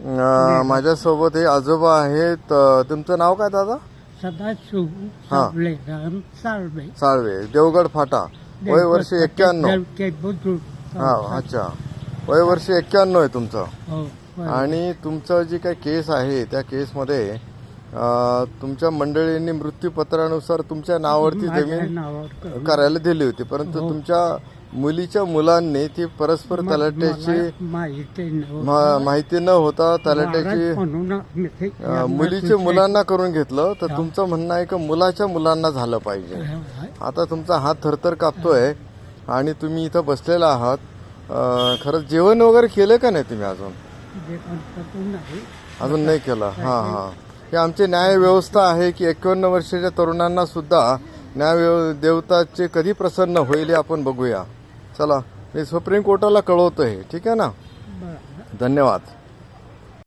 माझ्यासोबत हे आजोबा आहेत. तुमचं नाव काय दादा? सदाशिव साबळे साळवे साळवे, देवगड फाटा. वय वर्ष 91. हा, अच्छा. वय वर्ष 91 आहे तुमचं. आणि तुमचं जी काही केस आहे त्या केसमध्ये तुमच्या मंडळींनी मृत्यूपत्रानुसार तुमच्या नावावरती जमीन करायला दिली होती, परंतु तुमच्या मुलीच्या मुलांनी ती परस्पर तलाट्याची माहिती न होता तलाट्याची मुलीच्या मुलांना करून घेतलं. तर तुमचं म्हणणं आहे की मुलाच्या मुलांना झालं पाहिजे. आता तुमचा हात थरथर कापतोय आणि तुम्ही इथं बसलेला आहात. खरंच जेवण वगैरे केलं का नाही तुम्ही अजून नाही केलं? हां. हे आमची न्याय व्यवस्था आहे की 51 वर्षाच्या तरुणांना सुद्धा न्याय देवताचे कधी प्रसन्न होईल हे आपण बघूया. चला, मी सुप्रीम कोर्टाला कळवतोय. ठीक आहे ना? धन्यवाद.